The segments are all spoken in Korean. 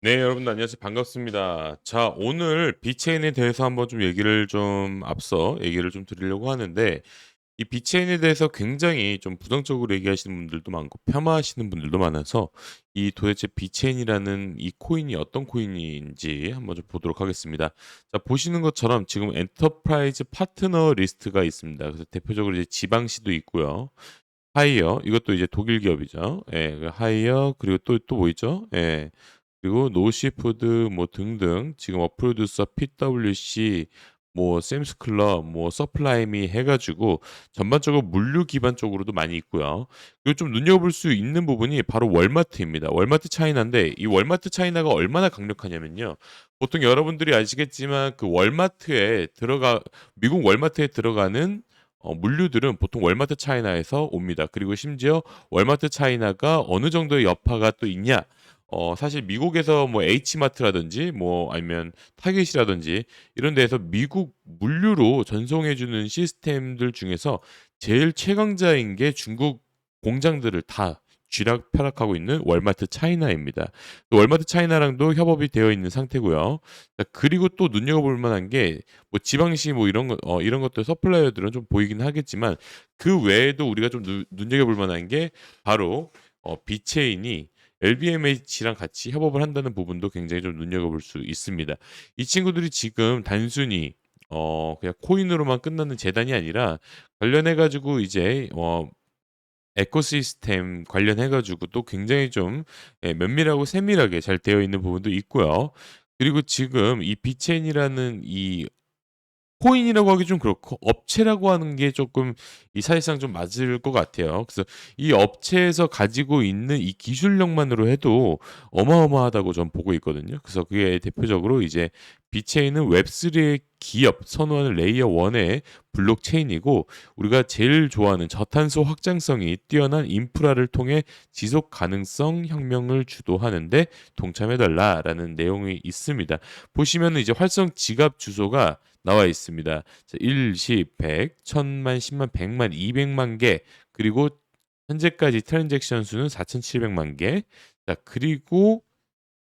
네, 여러분들 안녕하세요. 반갑습니다. 자, 오늘 비체인에 대해서 한번 좀 얘기를 좀 앞서 얘기를 좀 드리려고 하는데, 이 비체인에 대해서 굉장히 좀 부정적으로 얘기하시는 분들도 많고 폄하하시는 분들도 많아서 이 도대체 비체인이라는 이 코인이 어떤 코인인지 한번 좀 보도록 하겠습니다. 자, 보시는 것처럼 지금 엔터프라이즈 파트너 리스트가 있습니다. 그래서 대표적으로 이제 지방시도 있고요. 하이어 이것도 이제 독일 기업이죠. 예. 그 하이어 그리고 또 뭐 있죠? 예. 그리고 노시푸드 뭐 등등 지금 어프로듀서 PwC 뭐 샘스클럽 뭐 서플라이미 해 가지고 전반적으로 물류 기반 쪽으로도 많이 있고요. 그리고 좀 눈여볼 수 있는 부분이 바로 월마트입니다. 월마트 차이나인데 이 월마트 차이나가 얼마나 강력하냐면요. 보통 여러분들이 아시겠지만 그 월마트에 들어가 미국 월마트에 들어가는 물류들은 보통 월마트 차이나에서 옵니다. 그리고 심지어 월마트 차이나가 어느 정도의 여파가 또 있냐? 사실 미국에서 뭐 H마트라든지 뭐 아니면 타겟이라든지 이런 데에서 미국 물류로 전송해 주는 시스템들 중에서 제일 최강자인 게 중국 공장들을 다 쥐락펴락하고 있는 월마트 차이나입니다. 그 월마트 차이나랑도 협업이 되어 있는 상태고요. 자, 그리고 또 눈여겨볼 만한 게 뭐 지방시 뭐 이런 것들 서플라이어들은 좀 보이긴 하겠지만 그 외에도 우리가 좀 눈여겨볼 만한 게 바로 비체인이 LVMH랑 같이 협업을 한다는 부분도 굉장히 좀 눈여겨볼 수 있습니다. 이 친구들이 지금 단순히 그냥 코인으로만 끝나는 재단이 아니라 관련해 가지고 이제 에코시스템 관련해 가지고 또 굉장히 좀 면밀하고 세밀하게 잘 되어 있는 부분도 있고요. 그리고 지금 이 비체인이라는 이 코인이라고 하기 좀 그렇고 업체라고 하는 게 조금 이 사실상 좀 맞을 것 같아요. 그래서 이 업체에서 가지고 있는 이 기술력만으로 해도 어마어마하다고 전 보고 있거든요. 그래서 그게 대표적으로 이제 비체인은 웹3의 기업 선호하는 레이어 1의 블록체인이고 우리가 제일 좋아하는 저탄소 확장성이 뛰어난 인프라를 통해 지속 가능성 혁명을 주도하는 데 동참해 달라라는 내용이 있습니다. 보시면은 이제 활성 지갑 주소가 나와 있습니다. 자, 1, 10, 100, 1000만, 10만, 100만, 200만 개 그리고 현재까지 트랜잭션 수는 4,700만 개. 자, 그리고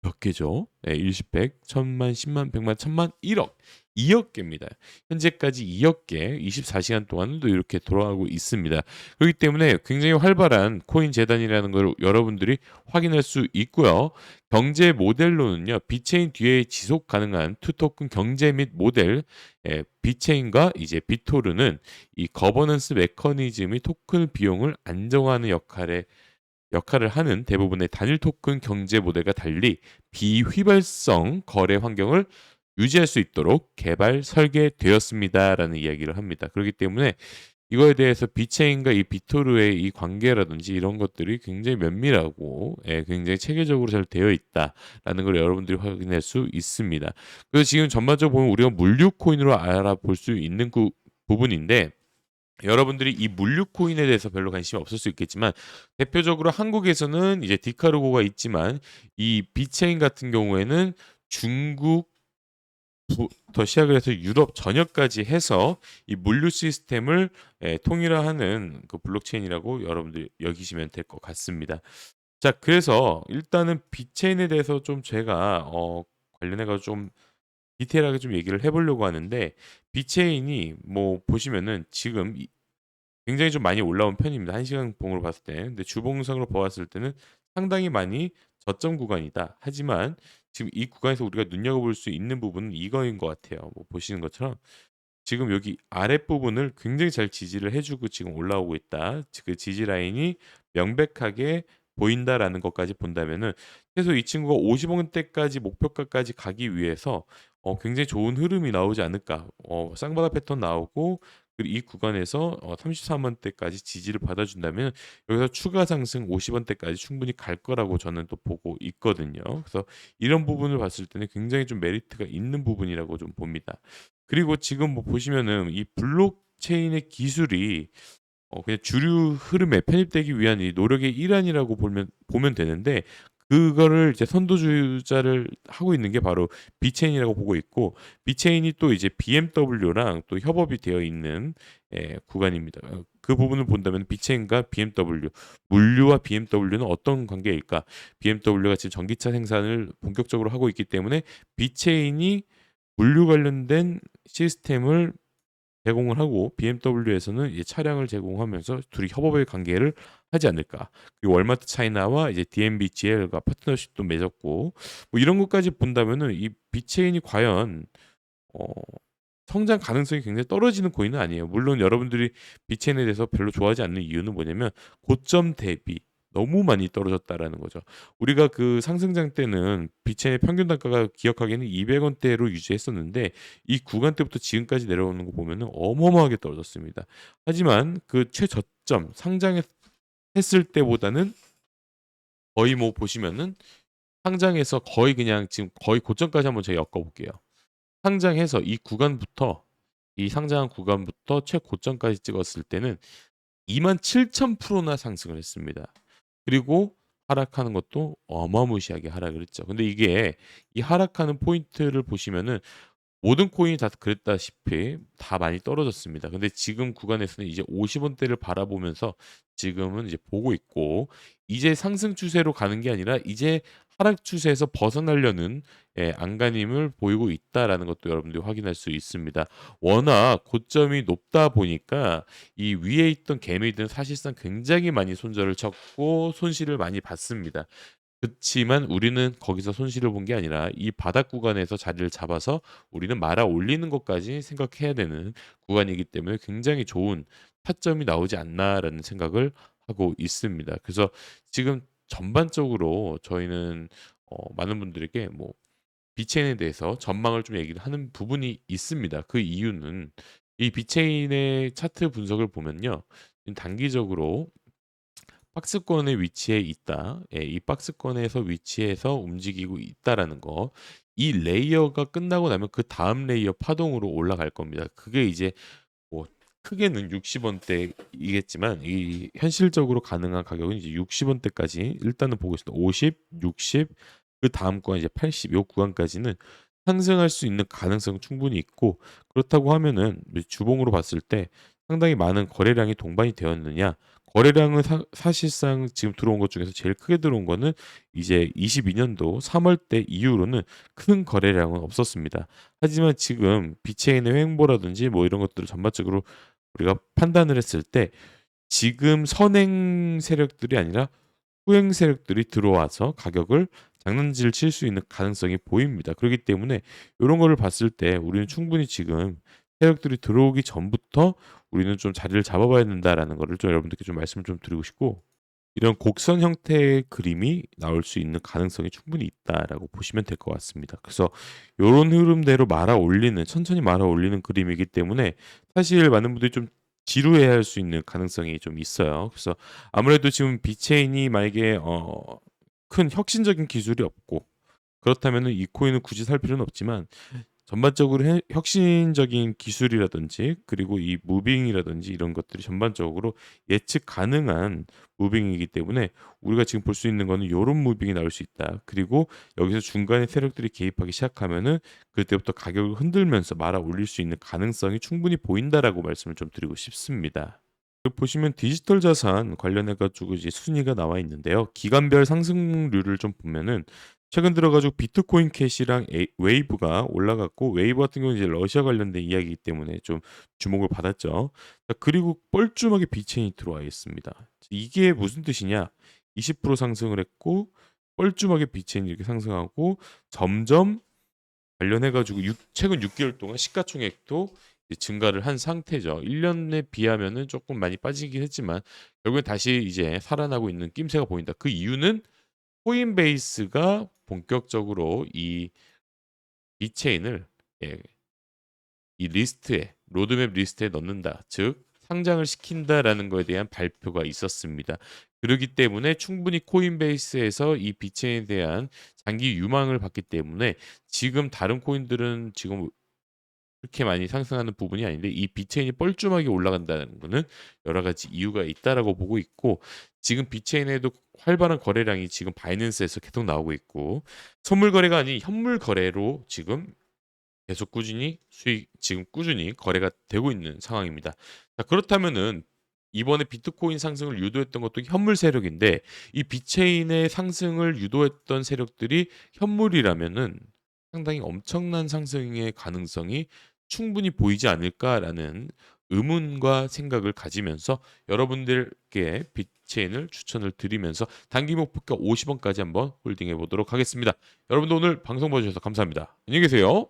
몇 개죠? 네, 일십100 천만, 10만, 100만, 1000만, 1억. 2억 개입니다. 현재까지 2억 개 24시간 동안도 이렇게 돌아가고 있습니다. 그렇기 때문에 굉장히 활발한 코인 재단이라는 걸 여러분들이 확인할 수 있고요. 경제 모델로는요. 비체인 뒤에 지속 가능한 투 토큰 경제 및 모델 비체인과 이제 비토르는 이 거버넌스 메커니즘이 토큰 비용을 안정화하는 역할을 하는 대부분의 단일 토큰 경제 모델과 달리 비휘발성 거래 환경을 유지할 수 있도록 개발 설계되었습니다라는 이야기를 합니다. 그렇기 때문에 이거에 대해서 비체인과 이 비토르의 이 관계라든지 이런 것들이 굉장히 면밀하고 굉장히 체계적으로 잘 되어 있다라는 걸 여러분들이 확인할 수 있습니다. 그래서 지금 전반적으로 보면 우리가 물류 코인으로 알아볼 수 있는 부분인데 여러분들이 이 물류 코인에 대해서 별로 관심이 없을 수 있겠지만 대표적으로 한국에서는 이제 디카르고가 있지만 이 비체인 같은 경우에는 중국부터 시작을 해서 유럽 전역까지 해서 이 물류 시스템을 통일화하는 그 블록체인이라고 여러분들이 여기시면 될 것 같습니다. 자, 그래서 일단은 비체인에 대해서 좀 제가 관련해 가지고 좀 디테일하게 좀 얘기를 해 보려고 하는데 비체인이 뭐 보시면은 지금 굉장히 좀 많이 올라온 편입니다. 1 시간 봉으로 봤을 때. 근데 주봉상으로 보았을 때는 상당히 많이 저점 구간이다. 하지만 지금 이 구간에서 우리가 눈여겨볼 수 있는 부분은 이거인 것 같아요. 뭐 보시는 것처럼 지금 여기 아랫부분을 굉장히 잘 지지를 해 주고 지금 올라오고 있다. 그 지지 라인이 명백하게 보인다라는 것까지 본다면은 최소 이 친구가 50원대까지 목표가까지 가기 위해서 굉장히 좋은 흐름이 나오지 않을까. 쌍바닥 패턴 나오고 그리고 이 구간에서 33 원대까지 지지를 받아준다면 여기서 추가 상승 50 원대까지 충분히 갈 거라고 저는 또 보고 있거든요. 그래서 이런 부분을 봤을 때는 굉장히 좀 메리트가 있는 부분이라고 좀 봅니다. 그리고 지금 뭐 보시면은 이 블록체인의 기술이 그냥 주류 흐름에 편입되기 위한 이 노력의 일환이라고 보면 되는데 그거를 이제 선두주자를 하고 있는 게 바로 비체인이라고 보고 있고 비체인이 또 이제 BMW랑 또 협업이 되어 있는 구간입니다. 그 부분을 본다면 비체인과 BMW, 물류와 BMW는 어떤 관계일까? BMW가 지금 전기차 생산을 본격적으로 하고 있기 때문에 비체인이 물류 관련된 시스템을 제공을 하고 BMW에서는 이제 차량을 제공하면서 둘이 협업의 관계를 하지 않을까. 그리고 월마트 차이나와 이제 DMB GL과 파트너십도 맺었고 뭐 이런 것까지 본다면은 이 비체인이 과연 어 성장 가능성이 굉장히 떨어지는 코인은 아니에요. 물론 여러분들이 비체인에 대해서 별로 좋아하지 않는 이유는 뭐냐면 고점 대비 너무 많이 떨어졌다라는 거죠. 우리가 그 상승장 때는 비체인의 평균 단가가 기억하기에는 200원대로 유지했었는데 이 구간 때부터 지금까지 내려오는 거 보면은 어마어마하게 떨어졌습니다. 하지만 그 최저점 상장했을 때보다는 거의 뭐 보시면은 상장해서 거의 그냥 지금 거의 고점까지 한번 제가 엮어 볼게요. 상장해서 이 상장한 구간부터 최고점까지 찍었을 때는 27,000%나 상승을 했습니다. 그리고 하락하는 것도 어마무시하게 하락을 했죠. 근데 이게 이 하락하는 포인트를 보시면은 모든 코인이 다 그랬다시피 다 많이 떨어졌습니다. 근데 지금 구간에서는 이제 50원대를 바라보면서 지금은 이제 보고 있고 이제 상승 추세로 가는 게 아니라 이제 하락 추세에서 벗어나려는 안간힘을 보이고 있다라는 것도 여러분들이 확인할 수 있습니다. 워낙 고점이 높다 보니까 이 위에 있던 개미들은 사실상 굉장히 많이 손절을 쳤고 손실을 많이 봤습니다. 그치만 우리는 거기서 손실을 본 게 아니라 이 바닥 구간에서 자리를 잡아서 우리는 말아 올리는 것까지 생각해야 되는 구간이기 때문에 굉장히 좋은 타점이 나오지 않나라는 생각을 하고 있습니다. 그래서 지금 전반적으로 저희는 많은 분들에게 뭐 비체인에 대해서 전망을 좀 얘기를 하는 부분이 있습니다. 그 이유는 이 비체인의 차트 분석을 보면요. 단기적으로 박스권에 위치해 있다. 예, 이 박스권에서 위치해서 움직이고 있다라는 거. 이 레이어가 끝나고 나면 그다음 레이어 파동으로 올라갈 겁니다. 그게 이제 뭐 크게는 60원대이겠지만 이 현실적으로 가능한 가격은 이제 60원대까지 일단은 보고 있습니다. 50, 60, 그다음 구간 이제 80 요 구간까지는 상승할 수 있는 가능성은 충분히 있고 그렇다고 하면은 주봉으로 봤을 때 상당히 많은 거래량이 동반이 되었느냐? 거래량은 사실상 지금 들어온 것 중에서 제일 크게 들어온 거는 이제 22년도 3월 때 이후로는 큰 거래량은 없었습니다. 하지만 지금 비체인의 횡보라든지 뭐 이런 것들을 전반적으로 우리가 판단을 했을 때 지금 선행 세력들이 아니라 후행 세력들이 들어와서 가격을 장난질을 칠 수 있는 가능성이 보입니다. 그렇기 때문에 이런 거를 봤을 때 우리는 충분히 지금 세력들이 들어오기 전부터 우리는 좀 자리를 잡아봐야 된다라는 거를 좀 여러분들께 좀 말씀을 좀 드리고 싶고 이런 곡선 형태의 그림이 나올 수 있는 가능성이 충분히 있다라고 보시면 될 것 같습니다. 그래서 요런 흐름대로 말아 올리는 천천히 말아 올리는 그림이기 때문에 사실 많은 분들이 좀 지루해할 수 있는 가능성이 좀 있어요. 그래서 아무래도 지금 비체인이 만약에 큰 혁신적인 기술이 없고 그렇다면은 이 코인을 굳이 살 필요는 없지만 전반적으로 혁신적인 기술이라든지 그리고 이 무빙이라든지 이런 것들이 전반적으로 예측 가능한 무빙이기 때문에 우리가 지금 볼 수 있는 거는 요런 무빙이 나올 수 있다. 그리고 여기서 중간에 세력들이 개입하기 시작하면은 그때부터 가격을 흔들면서 말아 올릴 수 있는 가능성이 충분히 보인다라고 말씀을 좀 드리고 싶습니다. 보시면 디지털 자산 관련해 가지고 이제 순위가 나와 있는데요. 기간별 상승률을 좀 보면은 최근 들어 가지고 비트코인 캐시랑 웨이브가 올라갔고 웨이브 같은 경우는 이제 러시아 관련된 이야기이기 때문에 좀 주목을 받았죠. 자, 그리고 뻘쭘하게 비체인이 들어와 있습니다. 이게 무슨 뜻이냐? 20% 상승을 했고 뻘쭘하게 비체인이 이렇게 상승하고 점점 관련해 가지고 최근 6개월 동안 시가총액도 이제 증가를 한 상태죠. 1 년에 비하면은 쪼끔 많이 빠지긴 했지만 결국엔 다시 이제 살아나고 있는 낌새가 보인다. 그 이유는 코인베이스가 본격적으로 이 비체인을 예 이 리스트에 로드맵 리스트에 넣는다. 즉 상장을 시킨다라는 거에 대한 발표가 있었습니다. 그러기 때문에 충분히 코인베이스에서 이 비체인에 대한 장기 유망을 받기 때문에 지금 다른 코인들은 지금 그렇게 많이 상승하는 부분이 아닌데 이 비체인이 뻘쭘하게 올라간다는 거는 여러 가지 이유가 있다라고 보고 있고 지금 비체인에도 활발한 거래량이 지금 바이낸스에서 계속 나오고 있고 선물 거래가 아닌 현물 거래로 지금 계속 꾸준히 수익 지금 꾸준히 거래가 되고 있는 상황입니다. 자, 그렇다면은 이번에 비트코인 상승을 유도했던 것도 현물 세력인데 이 비체인의 상승을 유도했던 세력들이 현물이라면은 상당히 엄청난 상승의 가능성이 충분히 보이지 않을까라는 의문과 생각을 가지면서 여러분들께 비트체인을 추천을 드리면서 단기 목표가 50원까지 한번 홀딩해 보도록 하겠습니다. 여러분도 오늘 방송 봐주셔서 감사합니다. 안녕히 계세요.